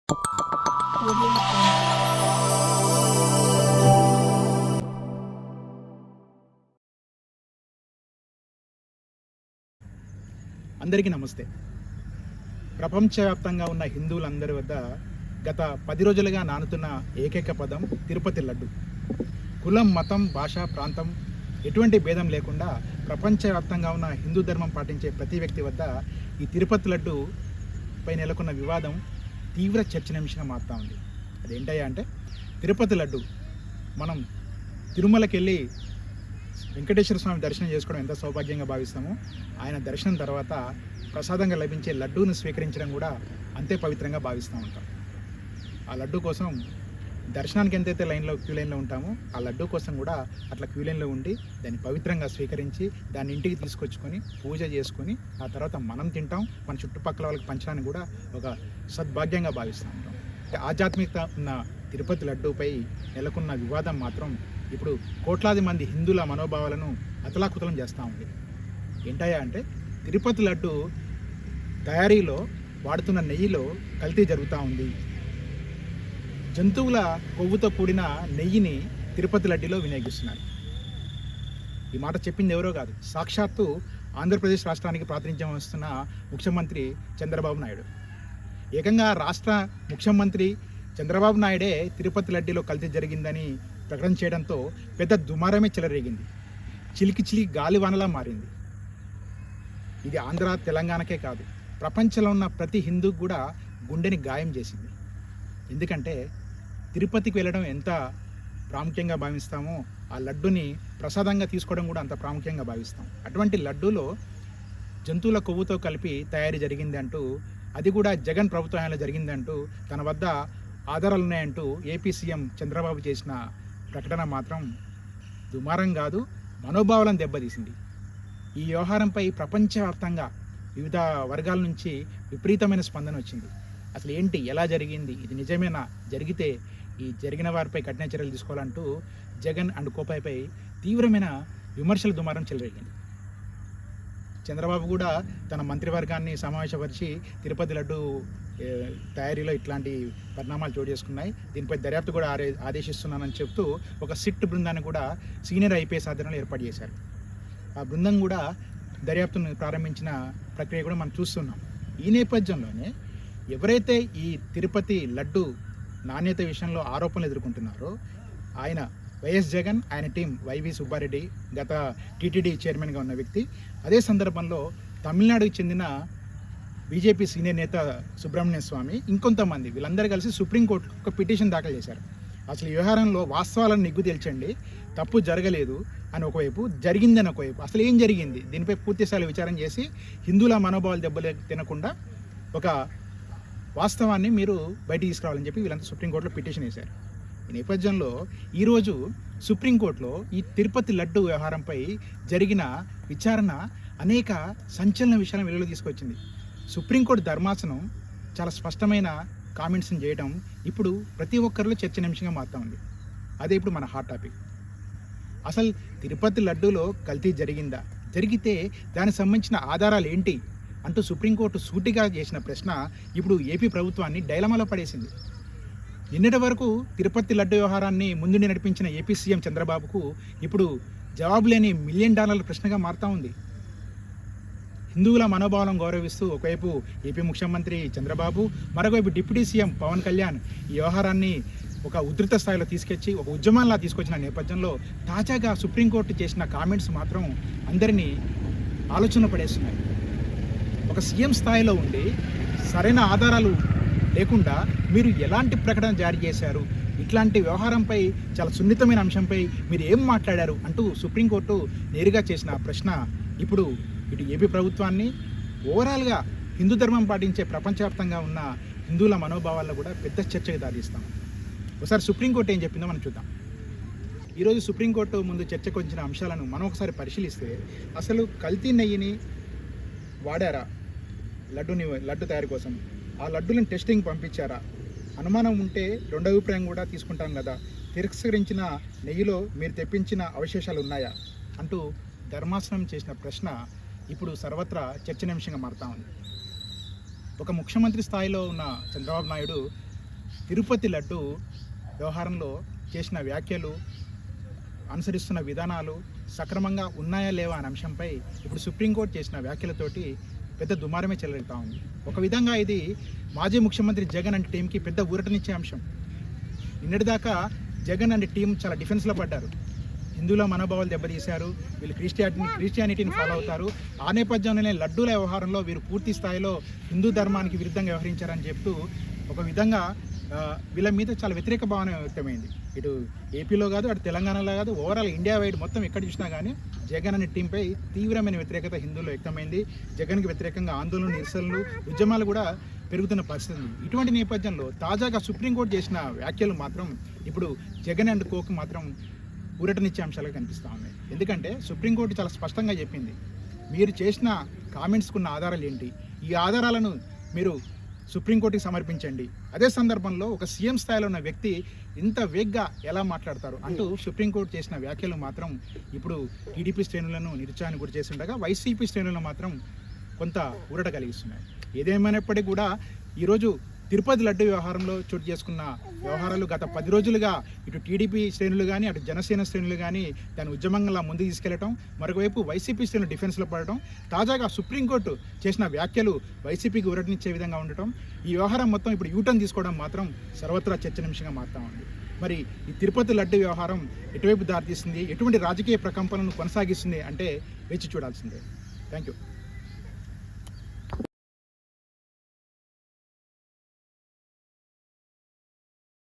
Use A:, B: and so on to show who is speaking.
A: అందరికీ నమస్తే. ప్రపంచవ్యాప్తంగా ఉన్న హిందువులందరి వద్ద గత 10 రోజులుగా నానుతున్న ఏకైక పదం తిరుపతి లడ్డు. కులం, మతం, భాష, ప్రాంతం ఎటువంటి భేదం లేకుండా ప్రపంచవ్యాప్తంగా ఉన్న హిందూ ధర్మం పాటించే ప్రతి వ్యక్తి వద్ద ఈ తిరుపతి లడ్డు పై నెలకొన్న వివాదం తీవ్ర చర్చనీయాంశంగా మారుతూ ఉంది. అదేంటయ్యా అంటే, తిరుపతి లడ్డు మనం తిరుమలకి వెళ్ళి వెంకటేశ్వర స్వామి దర్శనం చేసుకోవడం ఎంత సౌభాగ్యంగా భావిస్తామో, ఆయన దర్శనం తర్వాత ప్రసాదంగా లభించే లడ్డూను స్వీకరించడం కూడా అంతే పవిత్రంగా భావిస్తూ ఉంటాం. ఆ లడ్డు కోసం దర్శనానికి ఎంతైతే క్యూ లైన్లో ఉంటామో, ఆ లడ్డు కోసం కూడా అట్లా క్యూ లైన్లో ఉండి దాన్ని పవిత్రంగా స్వీకరించి దాన్ని ఇంటికి తీసుకొచ్చుకొని పూజ చేసుకొని ఆ తర్వాత మనం తింటాం, మన చుట్టుపక్కల వాళ్ళకి పంచడానికి కూడా ఒక సద్భాగ్యంగా భావిస్తూ ఉంటాం. ఆధ్యాత్మికత ఉన్న తిరుపతి లడ్డూపై నెలకొన్న వివాదం మాత్రం ఇప్పుడు కోట్లాది మంది హిందువుల మనోభావాలను అతలాకుతలం చేస్తూ ఉంది. ఏంటయ్యా అంటే, తిరుపతి లడ్డు తయారీలో వాడుతున్న నెయ్యిలో కల్తీ జరుగుతూ ఉంది. జంతువుల కొవ్వుతో కూడిన నెయ్యిని తిరుపతి లడ్డులో వినియోగిస్తున్నారు. ఈ మాట చెప్పింది ఎవరో కాదు, సాక్షాత్తు ఆంధ్రప్రదేశ్ రాష్ట్రానికి ప్రాతినిధ్యం వహిస్తున్న ముఖ్యమంత్రి చంద్రబాబు నాయుడు. ఏకంగా రాష్ట్ర ముఖ్యమంత్రి చంద్రబాబు నాయుడే తిరుపతి లడ్డులో కల్తీ జరిగిందని ప్రకటన చేయడంతో పెద్ద దుమారమే చెలరేగింది. చిలికి గాలివానలా మారింది. ఇది ఆంధ్ర, తెలంగాణకే కాదు, ప్రపంచంలో ఉన్న ప్రతి హిందూకు కూడా గుండెని గాయం చేసింది. ఎందుకంటే తిరుపతికి వెళ్ళడం ఎంత ప్రాముఖ్యంగా భావిస్తామో, ఆ లడ్డుని ప్రసాదంగా తీసుకోవడం కూడా అంత ప్రాముఖ్యంగా భావిస్తాం. అటువంటి లడ్డూలో జంతువుల కొవ్వుతో కలిపి తయారీ జరిగింది అంటూ, అది కూడా జగన్ ప్రభుత్వంలో జరిగిందంటూ, తన వద్ద ఆధారాలు ఉన్నాయంటూ ఏపీ సీఎం చంద్రబాబు చేసిన ప్రకటన మాత్రం దుమారం కాదు, మనోభావాలను దెబ్బతీసింది. ఈ వ్యవహారంపై ప్రపంచవ్యాప్తంగా వివిధ వర్గాల నుంచి విపరీతమైన స్పందన వచ్చింది. అసలు ఏంటి, ఎలా జరిగింది, ఇది నిజమేనా, జరిగితే ఈ జరిగిన వారిపై కఠిన చర్యలు తీసుకోవాలంటూ జగన్ అండ్ కోపైపై తీవ్రమైన విమర్శల దుమారం చెలరేగింది. చంద్రబాబు కూడా తన మంత్రివర్గాన్ని సమావేశపరిచి తిరుపతి లడ్డు తయారీలో ఇట్లాంటి పరిణామాలు చోటు చేసుకున్నాయి, దీనిపై దర్యాప్తు కూడా ఆదేశిస్తున్నానని చెప్తూ ఒక సిట్ బృందాన్ని కూడా సీనియర్ ఐపీఎస్ ఆధ్వర్యంలో ఏర్పాటు చేశారు. ఆ బృందం కూడా దర్యాప్తును ప్రారంభించిన ప్రక్రియ కూడా మనం చూస్తున్నాం. ఈ నేపథ్యంలోనే ఎవరైతే ఈ తిరుపతి లడ్డు నాణ్యత విషయంలో ఆరోపణలు ఎదుర్కొంటున్నారో, ఆయన వైఎస్ జగన్, ఆయన టీం వైవి సుబ్బారెడ్డి, గత టీటీడీ చైర్మన్గా ఉన్న వ్యక్తి, అదే సందర్భంలో తమిళనాడుకు చెందిన బీజేపీ సీనియర్ నేత సుబ్రహ్మణ్య స్వామి, ఇంకొంతమంది, వీళ్ళందరూ కలిసి సుప్రీంకోర్టుకు ఒక పిటిషన్ దాఖలు చేశారు. అసలు ఈ వ్యవహారంలో వాస్తవాలను నిగ్గు తేల్చండి, తప్పు జరగలేదు అని ఒకవైపు, జరిగిందని ఒకవైపు, అసలు ఏం జరిగింది దీనిపై పూర్తిస్థాయి విచారణ చేసి హిందువుల మనోభావాలు దెబ్బలు తినకుండా ఒక వాస్తవాన్ని మీరు బయటికి తీసుకురావాలని చెప్పి వీళ్ళంతా సుప్రీంకోర్టులో పిటిషన్ వేశారు. ఈ నేపథ్యంలో ఈరోజు సుప్రీంకోర్టులో ఈ తిరుపతి లడ్డు వ్యవహారంపై జరిగిన విచారణ అనేక సంచలన విషయాలను వెలుగులో తీసుకొచ్చింది. సుప్రీంకోర్టు ధర్మాసనం చాలా స్పష్టమైన కామెంట్స్ని చేయడం ఇప్పుడు ప్రతి ఒక్కరిలో చర్చనీయాంశంగా మారుతూ ఉంది. అదే ఇప్పుడు మన హాట్ టాపిక్. అసలు తిరుపతి లడ్డూలో కల్తీ జరిగిందా, జరిగితే దానికి సంబంధించిన ఆధారాలు ఏంటి అంటూ సుప్రీంకోర్టు సూటిగా చేసిన ప్రశ్న ఇప్పుడు ఏపీ ప్రభుత్వాన్ని డైలమాలో పడేసింది. నిన్నటి వరకు తిరుపతి లడ్డు వ్యవహారాన్ని ముందుండి నడిపించిన ఏపీ సీఎం చంద్రబాబుకు ఇప్పుడు జవాబు లేని $1 మిలియన్ ప్రశ్నగా మారుతూ ఉంది. హిందువుల మనోభావాలను గౌరవిస్తూ ఒకవైపు ఏపీ ముఖ్యమంత్రి చంద్రబాబు, మరొకవైపు డిప్యూటీ సీఎం పవన్ కళ్యాణ్ ఈ వ్యవహారాన్ని ఒక ఉధృత స్థాయిలో తీసుకొచ్చి ఒక ఉద్యమంలా తీసుకొచ్చిన నేపథ్యంలో తాజాగా సుప్రీంకోర్టు చేసిన కామెంట్స్ మాత్రం అందరినీ ఆలోచన పడేస్తున్నాయి. ఒక సీఎం స్థాయిలో ఉండి సరైన ఆధారాలు లేకుండా మీరు ఎలాంటి ప్రకటన జారీ చేశారు, ఇట్లాంటి వ్యవహారంపై, చాలా సున్నితమైన అంశంపై మీరు ఏం మాట్లాడారు అంటూ సుప్రీంకోర్టు నేరుగా చేసిన ప్రశ్న ఇప్పుడు ఇటు ఏపీ ప్రభుత్వాన్ని, ఓవరాల్గా హిందూ ధర్మం పాటించే ప్రపంచవ్యాప్తంగా ఉన్న హిందువుల మనోభావాల్లో కూడా పెద్ద చర్చకు దారిస్తాం. ఒకసారి సుప్రీంకోర్టు ఏం చెప్పిందో మనం చూద్దాం. ఈరోజు సుప్రీంకోర్టు ముందు చర్చకు వచ్చిన అంశాలను మనం ఒకసారి పరిశీలిస్తే, అసలు కల్తీ నెయ్యిని వాడారా లడ్డు తయారీ కోసం, ఆ లడ్డులను టెస్టింగ్ పంపించారా, అనుమానం ఉంటే రెండో అభిప్రాయం కూడా తీసుకుంటాం కదా, తిరస్కరించిన నెయ్యిలో మీరు తెప్పించిన అవశేషాలు ఉన్నాయా అంటూ ధర్మాసనం చేసిన ప్రశ్న ఇప్పుడు సర్వత్రా చర్చనీయాంశంగా మారుతూ ఉంది. ఒక ముఖ్యమంత్రి స్థాయిలో ఉన్న చంద్రబాబు నాయుడు తిరుపతి లడ్డు వ్యవహారంలో చేసిన వ్యాఖ్యలు, అనుసరిస్తున్న విధానాలు సక్రమంగా ఉన్నాయా లేవా అనే అంశంపై ఇప్పుడు సుప్రీంకోర్టు చేసిన వ్యాఖ్యలతోటి పెద్ద దుమారమే చెలరేగుతా ఉంది. ఒక విధంగా ఇది మాజీ ముఖ్యమంత్రి జగన్ అంటే టీంకి పెద్ద ఊరటనిచ్చే అంశం. నిన్నటిదాకా జగన్ అంటే టీం చాలా డిఫెన్స్లో పడ్డారు. హిందువుల మనోభావాలు దెబ్బతీశారు, వీళ్ళు క్రిస్టియానిటీని ఫాలో అవుతారు. ఆ నేపథ్యంలోనే లడ్డూల వ్యవహారంలో వీరు పూర్తి స్థాయిలో హిందూ ధర్మానికి విరుద్ధంగా వ్యవహరించారని చెప్తూ ఒక విధంగా వీళ్ళ మీద చాలా వ్యతిరేక భావన వ్యక్తమైంది. ఇటు ఏపీలో కాదు, అటు తెలంగాణలో కాదు, ఓవరాల్ ఇండియా వైడ్ మొత్తం ఎక్కడ చూసినా కానీ జగన్ అనే టీంపై తీవ్రమైన వ్యతిరేకత హిందువుల్లో వ్యక్తమైంది. జగన్కి వ్యతిరేకంగా ఆందోళనలు, నిరసనలు, ఉద్యమాలు కూడా పెరుగుతున్న పరిస్థితి ఉంది. ఇటువంటి నేపథ్యంలో తాజాగా సుప్రీంకోర్టు చేసిన వ్యాఖ్యలు మాత్రం ఇప్పుడు జగన్ అండ్ కోకు మాత్రం ఊరటనిచ్చే అంశాలుగా కనిపిస్తూ ఉన్నాయి. ఎందుకంటే సుప్రీంకోర్టు చాలా స్పష్టంగా చెప్పింది, మీరు చేసిన కామెంట్స్కున్న ఆధారాలు ఏంటి, ఈ ఆధారాలను మీరు సుప్రీంకోర్టుకి సమర్పించండి. అదే సందర్భంలో ఒక సీఎం స్థాయిలో ఉన్న వ్యక్తి ఇంత వేగ్గా ఎలా మాట్లాడతారు అంటూ సుప్రీంకోర్టు చేసిన వ్యాఖ్యలు మాత్రం ఇప్పుడు టీడీపీ శ్రేణులను నిరుత్సాహానికి గురి చేసి ఉండగా వైసీపీ శ్రేణులను మాత్రం కొంత ఊరట కలిగిస్తున్నాయి. ఏదేమైనప్పటికీ కూడా ఈరోజు తిరుపతి లడ్డు వ్యవహారంలో చోటు చేసుకున్న వ్యవహారాలు గత 10 రోజులుగా ఇటు టీడీపీ శ్రేణులు కానీ, అటు జనసేన శ్రేణులు కానీ దాని ఉద్యమంగా ముందుకు తీసుకెళ్లడం, మరోవైపు వైసీపీ శ్రేణులు డిఫెన్స్లో పడటం, తాజాగా సుప్రీంకోర్టు చేసిన వ్యాఖ్యలు వైసీపీకి ఊరటనిచ్చే విధంగా ఉండటం, ఈ వ్యవహారం మొత్తం ఇప్పుడు యూటర్న్ తీసుకోవడం మాత్రం సర్వత్రా చర్చనీయాంశంగా మారుతా ఉంది. మరి ఈ తిరుపతి లడ్డు వ్యవహారం ఎటువైపు దారితీస్తుంది, ఎటువంటి రాజకీయ ప్రకంపనలను కొనసాగిస్తుంది అంటే వేచి చూడాల్సిందే. Thank you.